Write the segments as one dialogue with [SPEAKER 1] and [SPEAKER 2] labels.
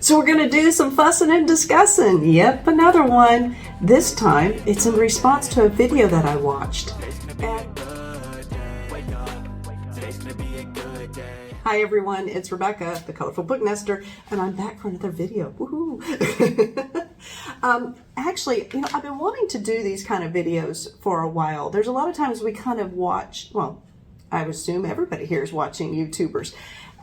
[SPEAKER 1] So we're going to do some fussing and discussing. Yep, another one. This time, it's in response to a video that I watched. Hi everyone, it's Rebecca, the Colorful Book Nester, and I'm back for another video. Woohoo! Actually, I've been wanting to do these kind of videos for a while. There's a lot of times we kind of watch, well, I would assume everybody here is watching YouTubers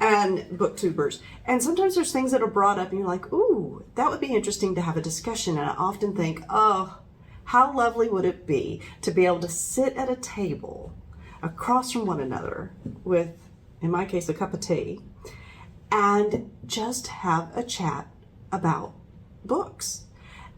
[SPEAKER 1] and booktubers. And sometimes there's things that are brought up and you're like, ooh, that would be interesting to have a discussion. And I often think, oh, how lovely would it be to be able to sit at a table across from one another with, in my case, a cup of tea, and just have a chat about books.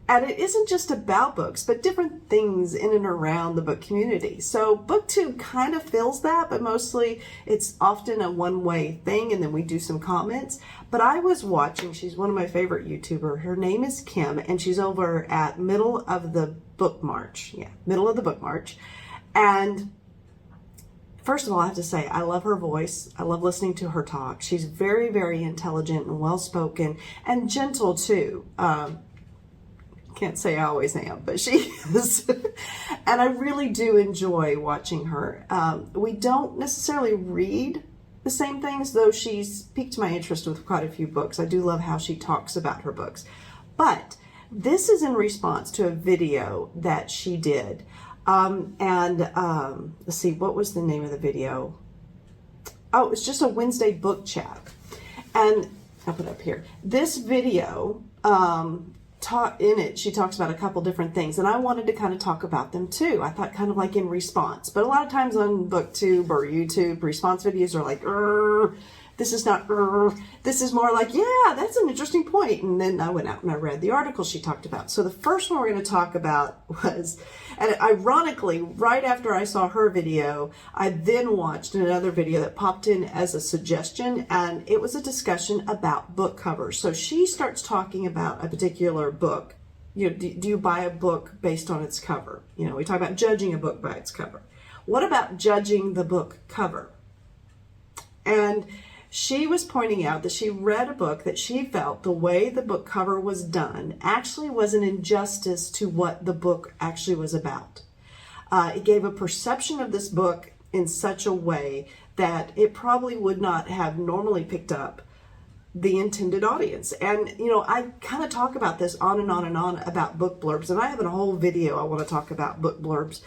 [SPEAKER 1] And it isn't just about books, but different things in and around the book community. So BookTube kind of fills that, but mostly it's often a one-way thing, and then we do some comments. But I was watching, she's one of my favorite YouTubers. Her name is Kim, and she's over at Middle of the Book March. Yeah, Middle of the Book March. And first of all, I have to say, I love her voice. I love listening to her talk. She's very, very intelligent and well-spoken and gentle too. Can't say I always am, but she is. And I really do enjoy watching her. We don't necessarily read the same things, though she's piqued my interest with quite a few books. I do love how she talks about her books. But this is in response to a video that she did. Let's see, what was the name of the video? Oh, it's just a Wednesday book chat. And I'll put it up here. This video, in it, she talks about a couple different things, and I wanted to kind of talk about them too. I thought kind of like in response, but a lot of times on BookTube or YouTube, response videos are like, this is not, this is more like, yeah, that's an interesting point. And then I went out and I read the article she talked about. So the first one we're going to talk about was, and ironically, right after I saw her video, I then watched another video that popped in as a suggestion, and it was a discussion about book covers. So she starts talking about a particular book. Do you buy a book based on its cover? We talk about judging a book by its cover. What about judging the book cover? And she was pointing out that she read a book that she felt the way the book cover was done actually was an injustice to what the book actually was about. It gave a perception of this book in such a way that it probably would not have normally picked up the intended audience. And, I kind of talk about this on and on and on about book blurbs, and I have a whole video I want to talk about book blurbs.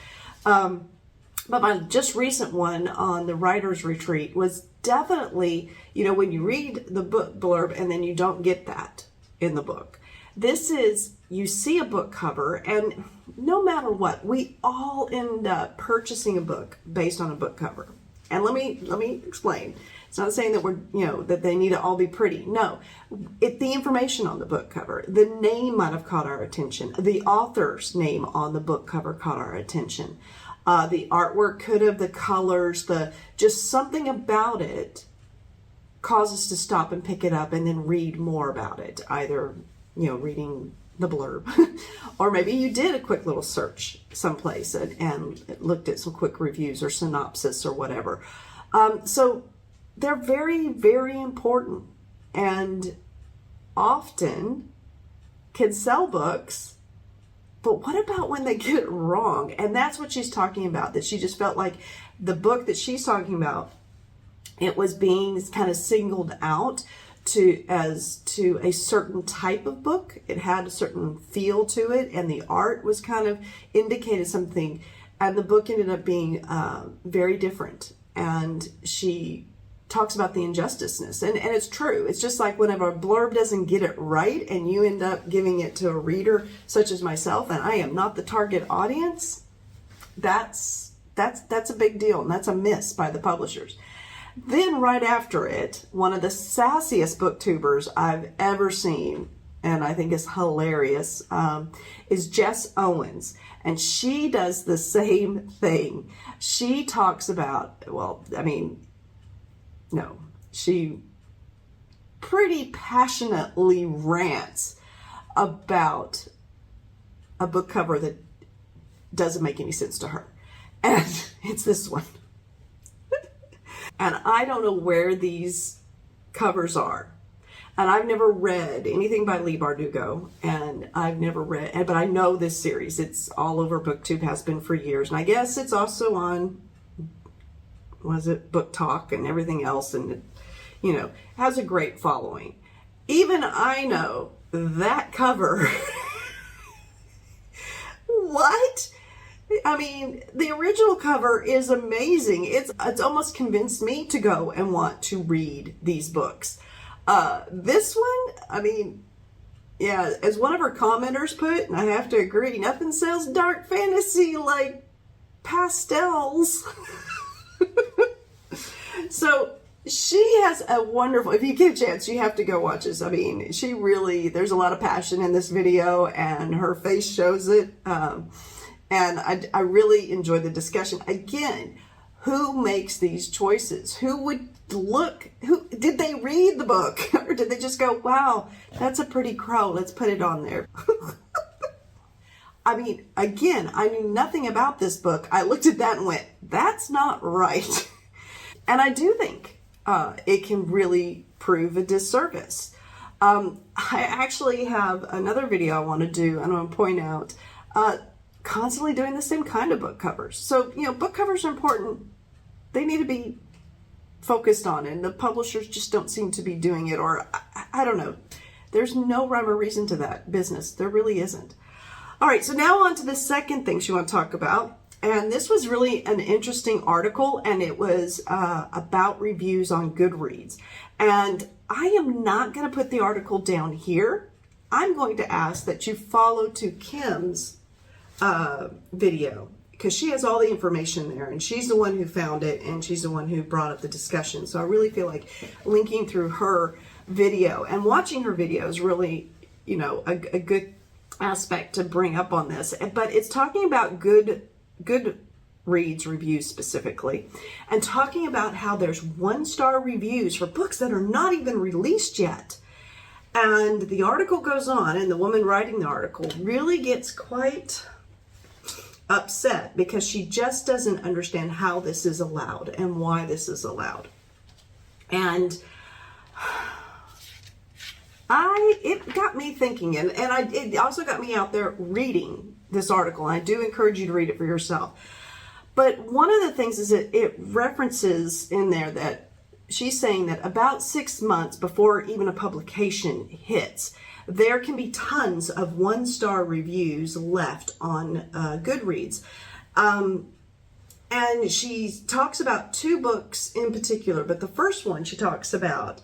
[SPEAKER 1] But my just recent one on the writer's retreat was definitely, when you read the book blurb and then you don't get that in the book. This is, you see a book cover, and no matter what, we all end up purchasing a book based on a book cover. And let me explain. It's not saying that that they need to all be pretty. No, the information on the book cover, the name might have caught our attention. The author's name on the book cover caught our attention. The artwork could have, the colors, just something about it caused us to stop and pick it up and then read more about it. Either, reading the blurb, or maybe you did a quick little search someplace and looked at some quick reviews or synopsis or whatever. So they're very, very important, and often can sell books. But what about when they get it wrong? And that's what she's talking about, that she just felt like the book that she's talking about, it was being kind of singled out as to a certain type of book. It had a certain feel to it, and the art was kind of indicated something, and the book ended up being very different. And she talks about the injusticeness, and it's true. It's just like whenever a blurb doesn't get it right and you end up giving it to a reader such as myself, and I am not the target audience, that's a big deal, and that's a miss by the publishers. Then right after it, one of the sassiest booktubers I've ever seen, and I think is hilarious, is Jess Owens, and she does the same thing. She talks about, she pretty passionately rants about a book cover that doesn't make any sense to her. And it's this one. And I don't know where these covers are. And I've never read anything by Leigh Bardugo, and I've never read, but I know this series. It's all over BookTube, has been for years. And I guess it's also on, Book Talk and everything else. And it, has a great following. Even I know that cover. What? I mean, the original cover is amazing. It's almost convinced me to go and want to read these books. This one, I mean, yeah, as one of her commenters put, and I have to agree, nothing sells dark fantasy like pastels. So she has a wonderful, if you get a chance, you have to go watch this. I mean, she really, there's a lot of passion in this video, and her face shows it. And I really enjoyed the discussion. Again, who makes these choices? Who would look? Who did they read the book, or did they just go, "Wow, that's a pretty crow. Let's put it on there." I mean, again, I knew nothing about this book. I looked at that and went, "That's not right." And I do think it can really prove a disservice. I actually have another video I want to do, and I want to point out. Constantly doing the same kind of book covers. So, book covers are important. They need to be focused on, and the publishers just don't seem to be doing it, or I don't know. There's no rhyme or reason to that business. There really isn't. All right, so now on to the second thing she want to talk about. And this was really an interesting article, and it was about reviews on Goodreads. And I am not going to put the article down here. I'm going to ask that you follow to Kim's video, because she has all the information there, and she's the one who found it, and she's the one who brought up the discussion. So I really feel like linking through her video and watching her video is really, a good aspect to bring up on this. But it's talking about Goodreads reviews specifically, and talking about how there's 1-star reviews for books that are not even released yet. And the article goes on, and the woman writing the article really gets quite upset, because she just doesn't understand how this is allowed and why this is allowed. And it got me thinking, and it also got me out there reading this article. And I do encourage you to read it for yourself. But one of the things is that it references in there that she's saying that about 6 months before even a publication hits, there can be tons of 1-star reviews left on Goodreads. And she talks about 2 books in particular, but the first one she talks about,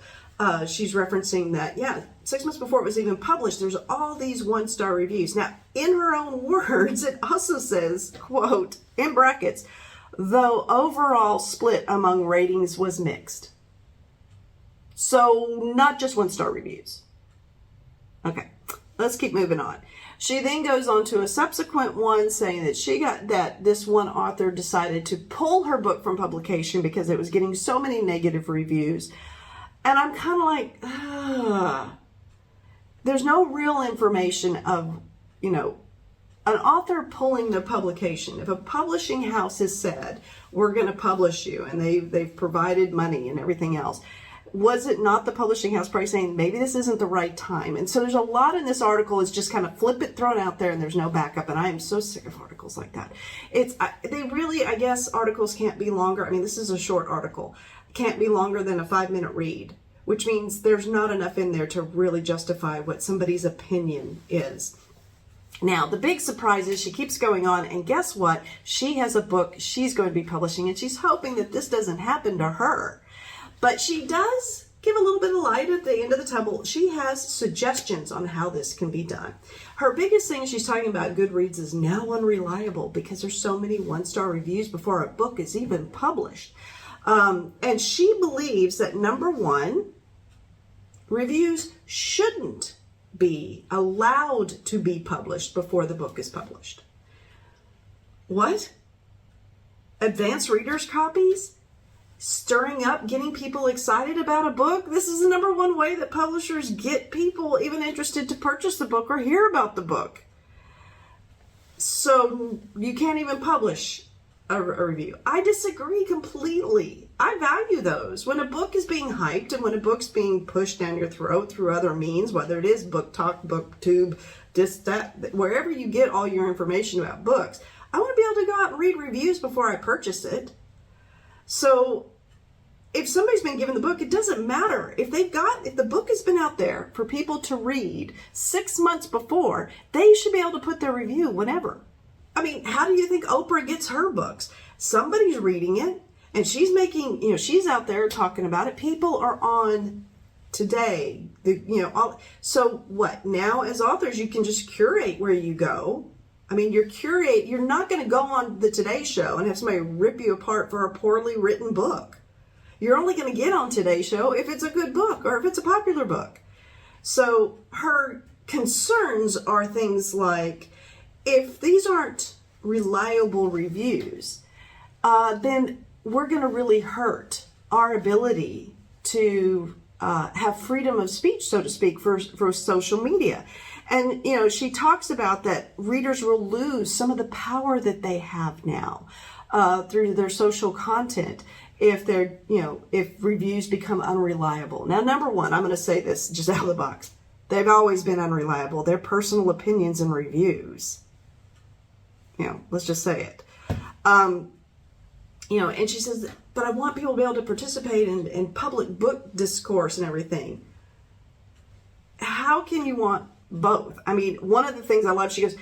[SPEAKER 1] she's referencing that, 6 months before it was even published, there's all these 1-star reviews. Now, in her own words, it also says, quote, in brackets, though overall split among ratings was mixed. So not just 1-star reviews. Okay, let's keep moving on. She then goes on to a subsequent one saying that this one author decided to pull her book from publication because it was getting so many negative reviews. And I'm kind of like, there's no real information of, an author pulling the publication. If a publishing house has said, we're going to publish you, and they've provided money and everything else, was it not the publishing house probably saying, maybe this isn't the right time? And so there's a lot in this article is just kind of flip it, thrown out there, and there's no backup. And I am so sick of articles like that. I guess articles can't be longer. I mean, this is a short article. Can't be longer than a 5-minute read, which means there's not enough in there to really justify what somebody's opinion is. Now, the big surprise is she keeps going on, and guess what? She has a book she's going to be publishing, and she's hoping that this doesn't happen to her. But she does give a little bit of light at the end of the tunnel. She has suggestions on how this can be done. Her biggest thing she's talking about Goodreads is now unreliable because there's so many 1-star reviews before a book is even published. And she believes that, number one, reviews shouldn't be allowed to be published before the book is published. What? Advanced readers' copies? Stirring up, getting people excited about a book? This is the number one way that publishers get people even interested to purchase the book or hear about the book. So you can't even publish a review. I disagree completely. I value those. When a book is being hyped and when a book's being pushed down your throat through other means, whether it is Book Talk, BookTube, wherever you get all your information about books, I want to be able to go out and read reviews before I purchase it. So if somebody's been given the book, it doesn't matter. If the book has been out there for people to read 6 months before, they should be able to put their review whenever. I mean, how do you think Oprah gets her books? Somebody's reading it and she's making, she's out there talking about it. People are on today, so what? Now as authors, you can just curate where you go. I mean, you're not going to go on the Today Show and have somebody rip you apart for a poorly written book. You're only going to get on Today Show if it's a good book or if it's a popular book. So her concerns are things like, if these aren't reliable reviews, then we're going to really hurt our ability to have freedom of speech, so to speak, for social media. And, she talks about that readers will lose some of the power that they have now through their social content if if reviews become unreliable. Now, number one, I'm going to say this just out of the box. They've always been unreliable. They're personal opinions and reviews. Let's just say it. And she says, but I want people to be able to participate in public book discourse and everything. How can you want both? I mean, one of the things I love, she goes,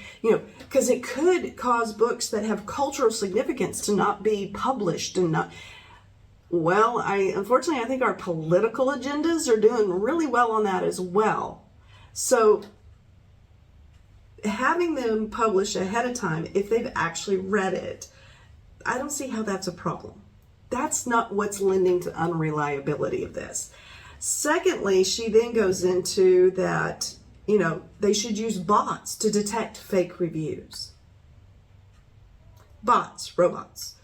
[SPEAKER 1] because it could cause books that have cultural significance to not be published and not. Well, unfortunately, I think our political agendas are doing really well on that as well. So having them published ahead of time, if they've actually read it, I don't see how that's a problem. That's not what's lending to unreliability of this. Secondly, she then goes into that, they should use bots to detect fake reviews. Bots, robots.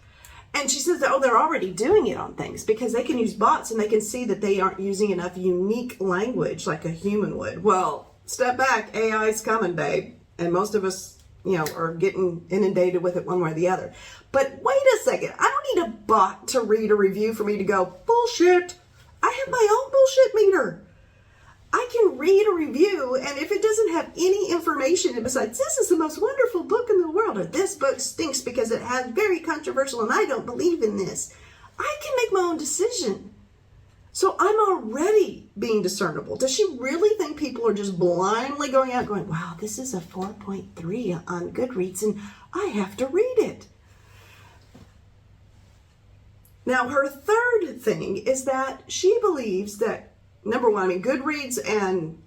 [SPEAKER 1] And she says that, they're already doing it on things because they can use bots and they can see that they aren't using enough unique language like a human would. Well, step back, AI's coming, babe. And most of us, are getting inundated with it one way or the other. But wait a second. I don't need a bot to read a review for me to go, bullshit. I have my own bullshit meter. I can read a review, and if it doesn't have any information besides, this is the most wonderful book in the world, or this book stinks because it has very controversial and I don't believe in this, I can make my own decision. So I'm already being discernible. Does she really think people are just blindly going out going, wow, this is a 4.3 on Goodreads and I have to read it? Now, her third thing is that she believes that, number one, Goodreads and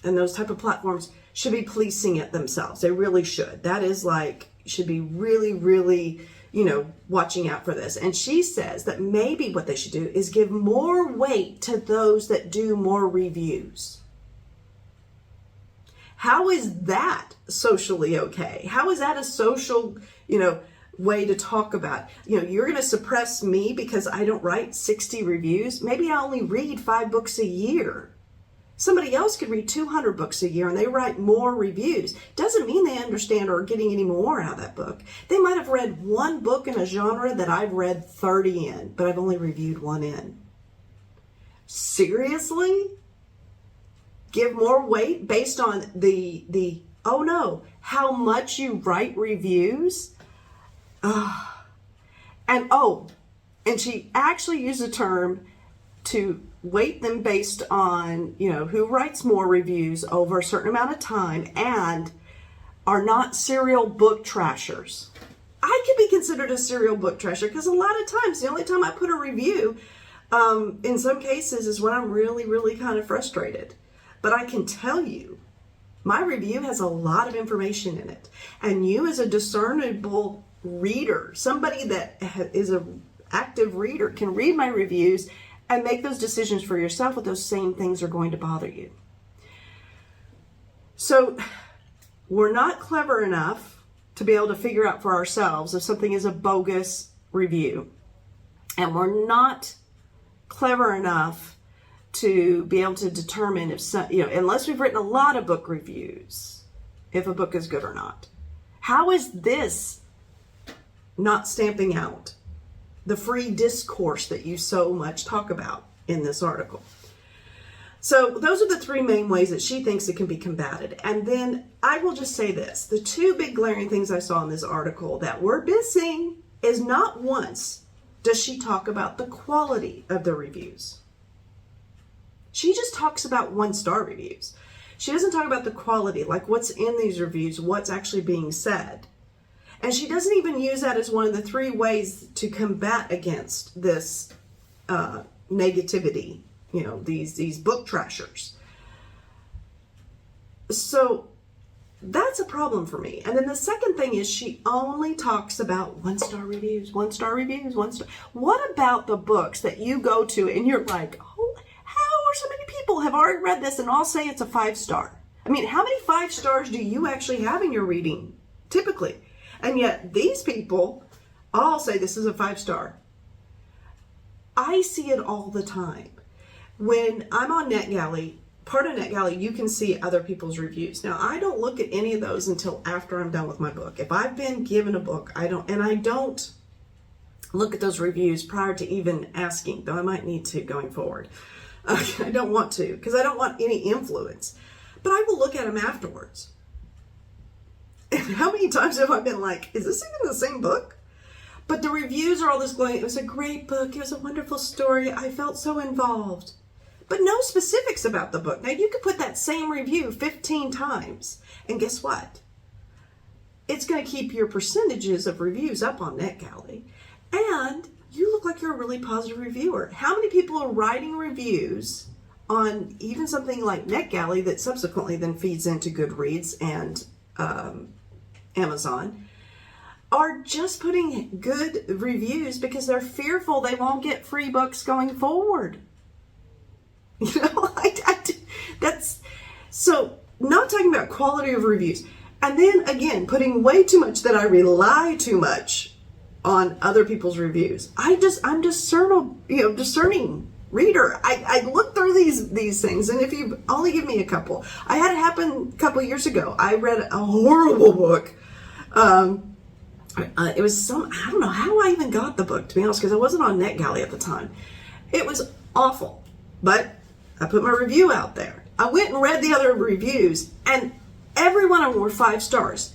[SPEAKER 1] those type of platforms should be policing it themselves. They really should. That is should be really, really, watching out for this. And she says that maybe what they should do is give more weight to those that do more reviews. How is that socially okay? How is that a social, way to talk about, you're going to suppress me because I don't write 60 reviews. Maybe I only read 5 books a year. Somebody else could read 200 books a year and they write more reviews. Doesn't mean they understand or are getting any more out of that book. They might have read one book in a genre that I've read 30 in, but I've only reviewed one in. Seriously? Give more weight based on how much you write reviews? And she actually used a term to weight them based on, who writes more reviews over a certain amount of time and are not serial book trashers. I could be considered a serial book trasher because a lot of times, the only time I put a review, in some cases, is when I'm really, really kind of frustrated. But I can tell you, my review has a lot of information in it. And you as a discernible reader, somebody that is an active reader, can read my reviews and make those decisions for yourself if those same things are going to bother you. So we're not clever enough to be able to figure out for ourselves if something is a bogus review. And we're not clever enough to be able to determine if unless we've written a lot of book reviews, if a book is good or not. How is this not stamping out the free discourse that you so much talk about in this article. So those are the three main ways that she thinks it can be combated. And then I will just say this, the two big glaring things I saw in this article that were missing is not once does she talk about the quality of the reviews. She just talks about 1-star reviews. She doesn't talk about the quality, like what's in these reviews, what's actually being said. And she doesn't even use that as one of the three ways to combat against this negativity, these book trashers. So that's a problem for me. And then the second thing is she only talks about 1-star reviews, 1-star reviews, 1-star. What about the books that you go to and you're like, oh, how are so many people have already read this and all say it's a 5-star? I mean, how many 5 stars do you actually have in your reading typically? And yet these people all say this is a 5-star. I see it all the time. When I'm on NetGalley, part of NetGalley, you can see other people's reviews. Now, I don't look at any of those until after I'm done with my book. If I've been given a book, I don't look at those reviews prior to even asking, though I might need to going forward. I don't want to, because I don't want any influence. But I will look at them afterwards. And how many times have I been like, is this even the same book? But the reviews are all this glowing, it was a great book, it was a wonderful story, I felt so involved. But no specifics about the book. Now, you could put that same review 15 times, and guess what? It's going to keep your percentages of reviews up on NetGalley, and you look like you're a really positive reviewer. How many people are writing reviews on even something like NetGalley that subsequently then feeds into Goodreads and Amazon, are just putting good reviews because they're fearful they won't get free books going forward? That's so not talking about quality of reviews. And then again, putting way too much that I rely too much on other people's reviews. I'm discerning reader. I look through these things, and if you only give me a couple. I had it happen a couple years ago. I read a horrible book. It was I don't know how I even got the book, to be honest, because I wasn't on NetGalley at the time. It was awful, but I put my review out there. I went and read the other reviews, and every one of them were 5 stars.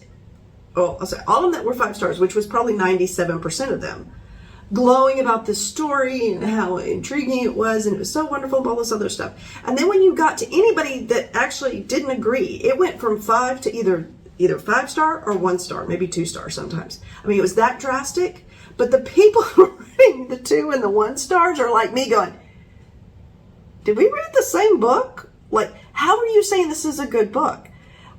[SPEAKER 1] Well, I'll say all of them that were 5 stars, which was probably 97% of them, glowing about the story and how intriguing it was, and it was so wonderful and all this other stuff. And then when you got to anybody that actually didn't agree, it went from 5 to either 5-star or 1-star, maybe 2-star sometimes. I mean, it was that drastic. But the people who are reading the 2 and the 1 stars are like me going, did we read the same book? Like, how are you saying this is a good book?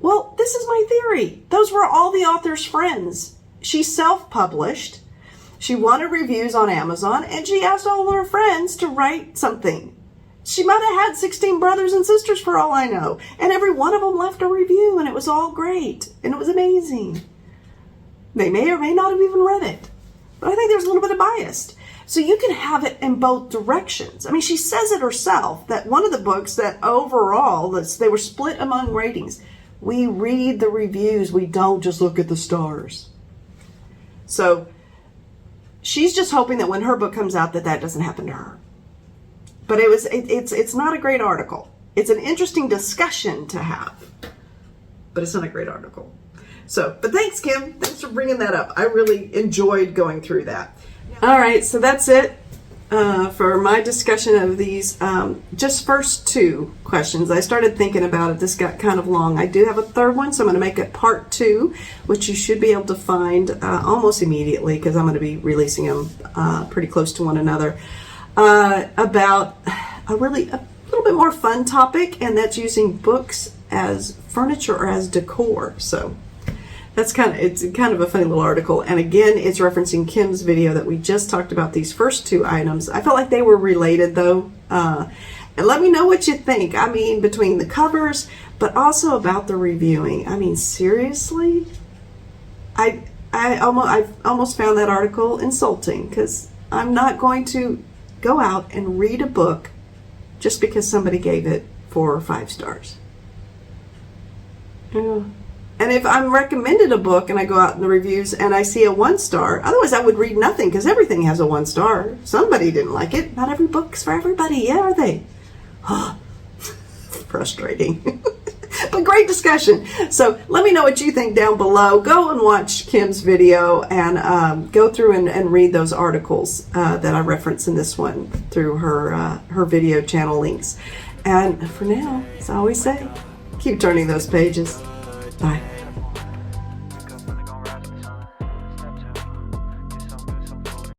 [SPEAKER 1] Well, this is my theory. Those were all the author's friends. She self-published. She wanted reviews on Amazon, and she asked all of her friends to write something. She might have had 16 brothers and sisters for all I know, and every one of them left a review, and it was all great, and it was amazing. They may or may not have even read it, but I think there's a little bit of bias. So you can have it in both directions. I mean, she says it herself, that one of the books that overall, they were split among ratings. We read the reviews, we don't just look at the stars. So she's just hoping that when her book comes out that doesn't happen to her. But it's not a great article. It's an interesting discussion to have, but it's not a great article. So, but thanks, Kim. Thanks for bringing that up. I really enjoyed going through that. All right, so that's it for my discussion of these just first 2 questions. I started thinking about it. This got kind of long. I do have a third one, so I'm going to make it part 2, which you should be able to find almost immediately because I'm going to be releasing them pretty close to one another. About a little bit more fun topic, and that's using books as furniture or as decor. So it's kind of a funny little article. And again, it's referencing Kim's video that we just talked about these first 2 items. I felt like they were related though. And let me know what you think. I mean, between the covers, but also about the reviewing. I mean, seriously? I almost found that article insulting because I'm not going to go out and read a book just because somebody gave it 4 or 5 stars. Yeah. And if I'm recommended a book and I go out in the reviews and I see a 1 star, otherwise I would read nothing because everything has a 1 star. Somebody didn't like it. Not every book's for everybody, yeah, are they? Frustrating. But great discussion. So let me know what you think down below. Go and watch Kim's video and go through and read those articles that I reference in this one through her video channel links. And for now, as I always say, keep turning those pages. Bye.